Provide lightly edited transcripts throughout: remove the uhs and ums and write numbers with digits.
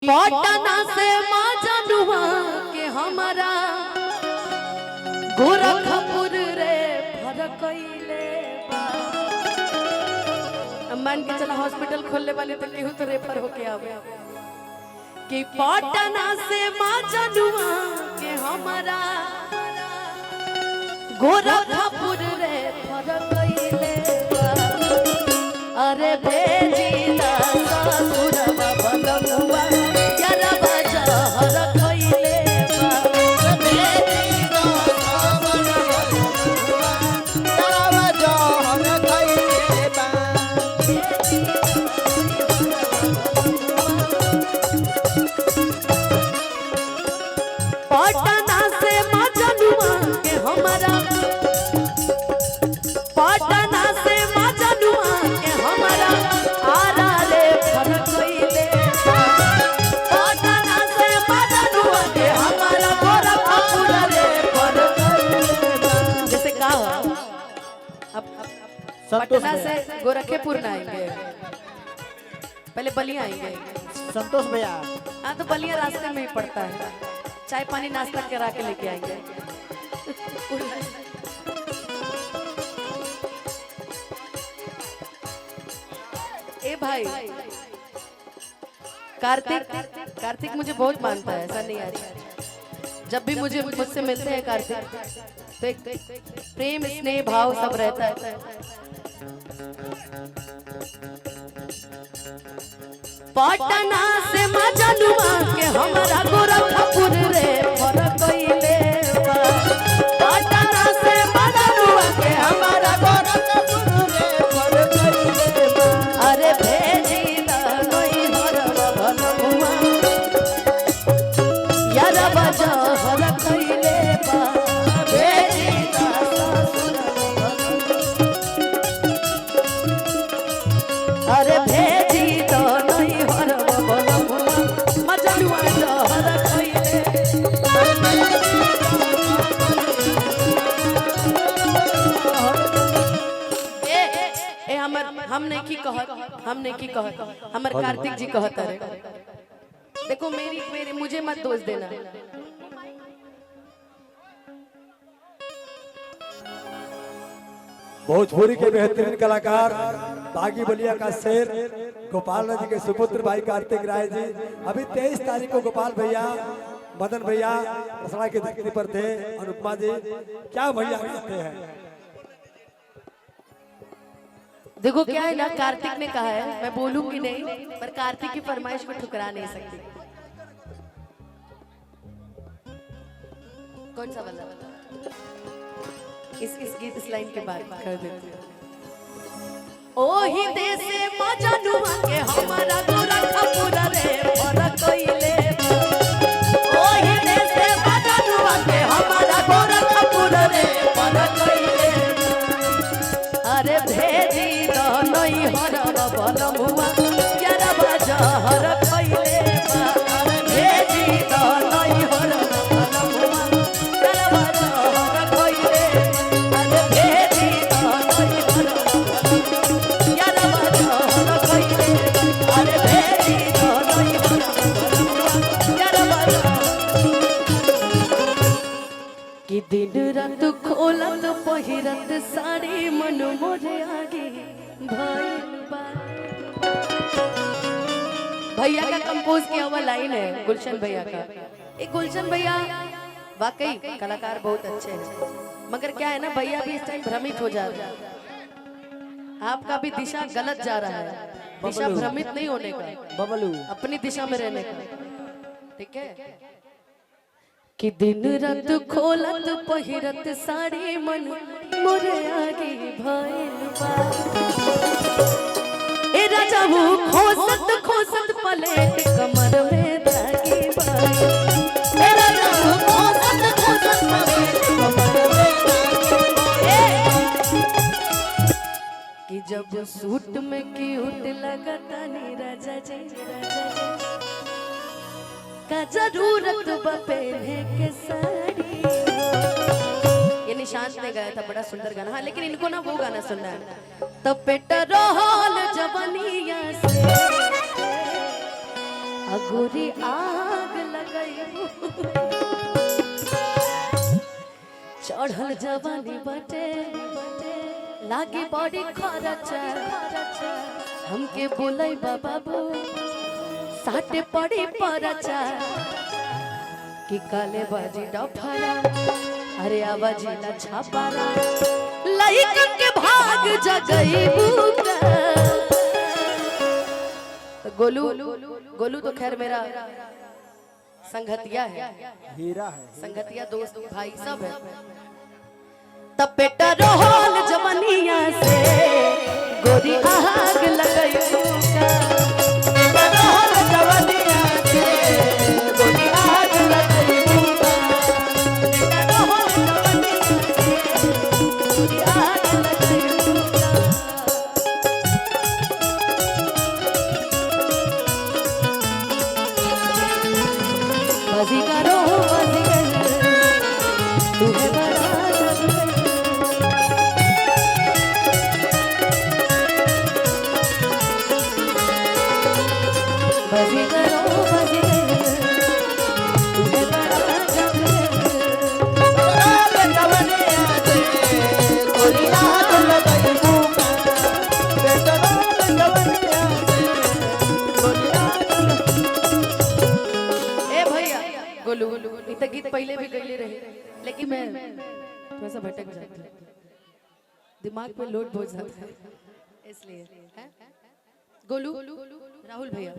पटना से माजनुआ के हमारा गोरखपुर रे फरकइले बा। मान के चला हॉस्पिटल खोलने वाले तो केहू तो रेफर होके आवे कि पटना से माजनुआ के हमारा गोरखपुर रे फरकइले बा। अरे भेजी ना ससुरवा बलमुआ यारा बाजा हरकइले बा। भेजी ना ससुरवा बलमुआ यारा बाजा हरकइले बा। पटना से माजनुआ के हमारा पटना से माजनुआ के हमारा आरा रे फरकइले बा। पटना से माजनुआ के हमारा गोरखपुर रे फरकइले बा। जैसे कहा अब पटना से गोरखपुर ना आएंगे, पहले बलिया आएंगे। संतोष भैया हाँ तो बलिया रास्ते में ही पड़ता है, चाय पानी नाश्ता करा के लेके आएंगे। ए भाई कार्तिक मुझे बहुत मानता है, ऐसा नहीं है। जब भी मुझसे मिलते हैं कार्तिक तो एक प्रेम स्नेह भाव सब रहता है। पटना से मजनुआ के हमारा गोरखपुर रे फरकइले बा। पटना से मजनुआ के हमारा गोरखपुर रे फरकइले बा। अरे भेजी ना नई हरवा भलमुआ यारा बाजा हरकइले बा। भेजी ना ससुरवा भलमुआ अरे भेजी तो नई हरवा भलमुआ मजनुआ जा हरकइले। हमने की कहत हमर कार्तिक जी कहत रे। देखो मेरी मुझे मत दोष देना। भोजपुरी के बेहतरीन कलाकार बागी बलिया का शेर गोपाल जी के सुपुत्र भाई कार्तिक राय जी अभी 23 तारीख को गोपाल भैया मदन भैया रसड़ा की धरती पर थे। अनुपमा जी क्या भैया कहते हैं। देखो क्या है ना, कार्तिक ने कहा है, मैं बोलूंगी नहीं पर कार्तिक की फरमाइश को ठुकरा नहीं सकती। कौन सा वाला इस गीत इस लाइन के बाद कर देते हैं। ओही देश से मजनुआ के हमारा गोरखपुर रे फरकइले बा। ओही देश से मजनुआ के हमारा गोरखपुर रे फरकइले बा। अरे भेजी तो नई हरवा भलमुआ यारा बाजा हरकइले बा। अरे भेजी तो नई हरवा भलमुआ यारा बाजा हरकइले बा। अरे भेजी तो नई हरवा भलमुआ यारा बाजा हरकइले बा। अरे भेजी तो नई हरवा भलमुआ यारा बाजा कि दिन रात खोलत पहिरत साड़ी मन मोरे आगे भइल बा। भैया का कंपोज किया हुआ लाइन है गुलशन भैया का। एक गुलशन भैया वाकई कलाकार बहुत अच्छे हैं, मगर क्या है ना भैया भी इस टाइम भ्रमित हो जा रहे हैं। आपका भी दिशा गलत जा रहा है, दिशा भ्रमित नहीं होने का, बबलू अपनी दिशा में रहने का। ठीक है कि दिन रात खोलत पहिरत साड़ी मन मोरे आगे भइल बा। ए राजा वो खोसत खोसत पलेट कमर में धागी बा। ए राजा वो खोसत खोसत पलेट कमर में धागी बा। कि जब सूट में क्यूट लगता नी राजा जी का जरूरत पहने के साड़ी। ये निशांत ने गाया था, बड़ा सुंदर गाना। हाँ लेकिन इनको ना वो गाना सुनना है, तो पेट्रोल जवानिया से अगोरी आग लगाई चढ़ल जवानी बटे लागी बड़ी खर्चा हमके बोलै बाबू साटे पड़ी परचा कि काले बाजी डफरा अरे आवाजी ना छापारा लइका के भाग जगई बुका तो गोलू तो खैर मेरा संगतिया है, हीरा है, संगतिया दोस्त भाई सब है। तब बेटा रोहल जवनिया से गोरी आग लगई बुका रोहल जवनिया से गोरी आग लगई बुका रोहल जवनिया से गोरी आग लगई बुका बाजीगरो बाजीगर तू है बड़ा बाजीगरो बाजीगर तू है बड़ा गोरी आग लगई बुका गोलू इत गीत पहले भी गईले रहे लेकिन मैं थोड़ा सा भटक जाती हूँ, दिमाग पे लोड बहुत ज्यादा है इसलिए है? गोलू राहुल भैया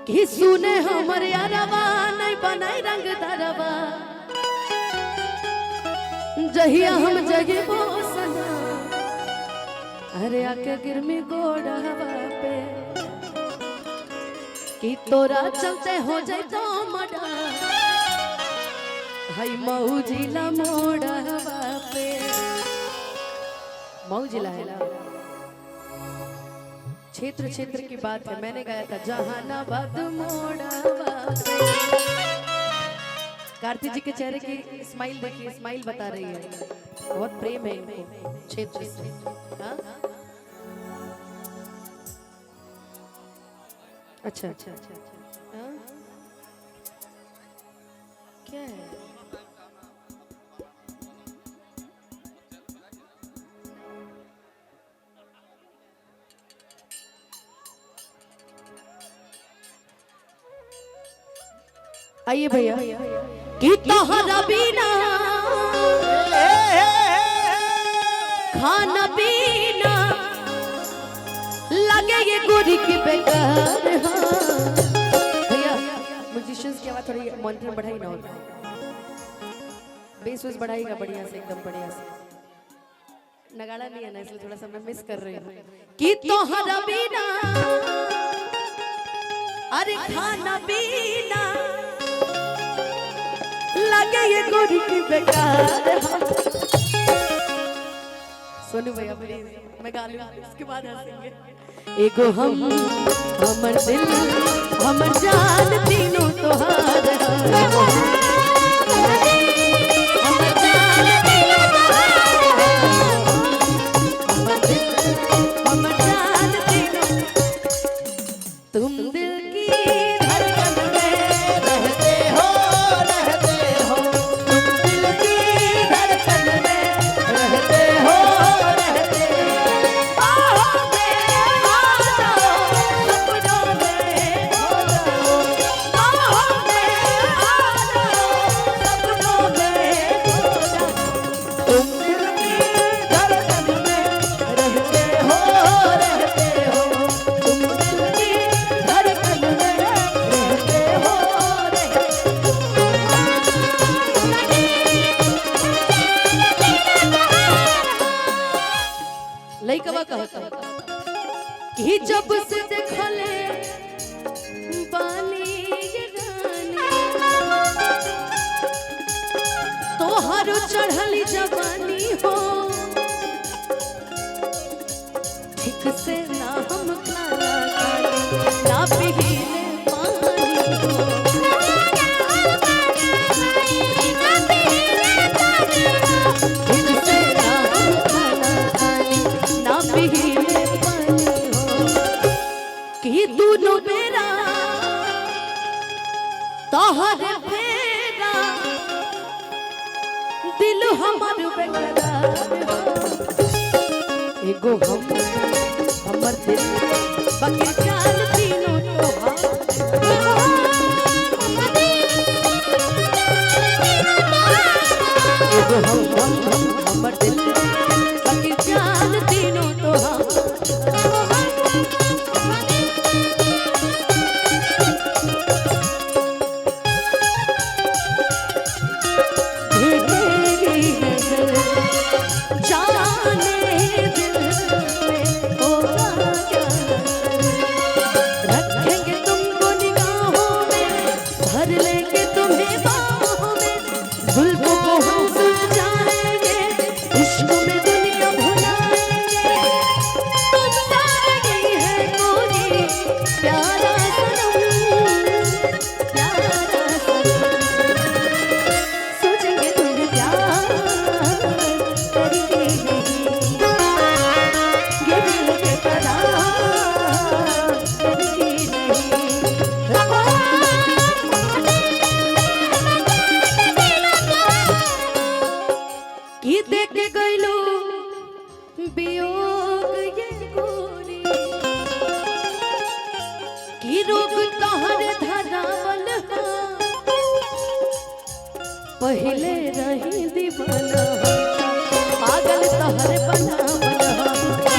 कि सुने हमर यारवा नहीं बनाई रंग दरवा जहिया हम जगे बोसना अरे आके गिरमी गोड़ा पे कि तोरा चलते हो जाए तो मडा हाय मऊ जिला मोड़ा पे मऊ जिला है ना क्षेत्र क्षेत्र की बात है। मैंने गाया था जहानाबाद मोड़ा पे कार्तिक जी के चेहरे की स्माइल देखिए, स्माइल बता रही है बहुत प्रेम है इनको क्षेत्र से। हाँ अच्छा अच्छा अच्छा हाँ क्या है आइए भैया कि तोहरा बिना खाना पीना लगे ये गोरी की बेकार। हाँ भैया म्यूजिशियंस की आवाज थोड़ी मॉनिटर बढ़ाई ना, और बेस वेस बढ़ाएगा बढ़िया से, एकदम बढ़िया से। नगाड़ा नहीं है ना इसलिए थोड़ा सा मैं मिस कर रही हूँ। कि तोहरा बिना अरे खाना पीना लगे ये गोरी की बेकार। सोनू भैया प्लीज मैं गा लूं उसके बाद हंसेंगे। एगो हमर दिल हमर जान तीनों तोहार हमर जान तीनों हमर जान तीनों तुम दिल की धड़कन में रहते हो तुम दिल की धड़कन में रहते हो लइकवा कहता कि जब से देखले बानी तोहर चढ़ली जवानी हो ठीक से ना हम खाना खाई ना पीले पानी हो ठीक से एगो हम हमर दिल बाकी जान तीनों तोहार एगो हम हमर दिल बाकी जान तीनों तोहार पहले रही दीवाना पागल तहर बना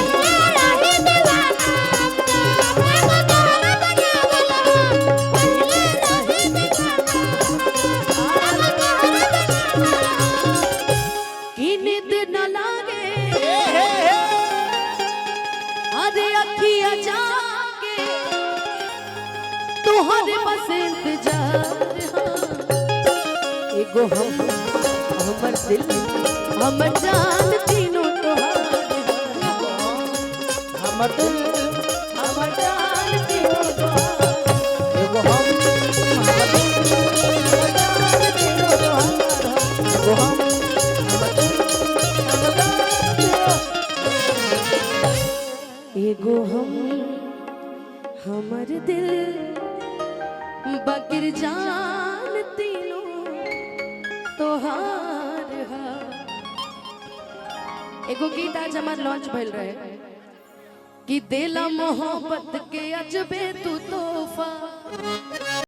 नींद न लागे अरे अखियां जाके तुहरे बस इंतजार एगो हम हमर दिल हमर जान तीनों तोहार हमर दिल हमर जान तीनों तोहार एगो हम हमर दिल हमर जान तीनों तोहार एगो हम हमर दिल हमर जान एगो हम हमर दिल बकर जान तीनों तोहार हा। एगो गीत आज हमार लॉन्च भइल रहे कि देला मोहब्बत के अजबे तू तोहफा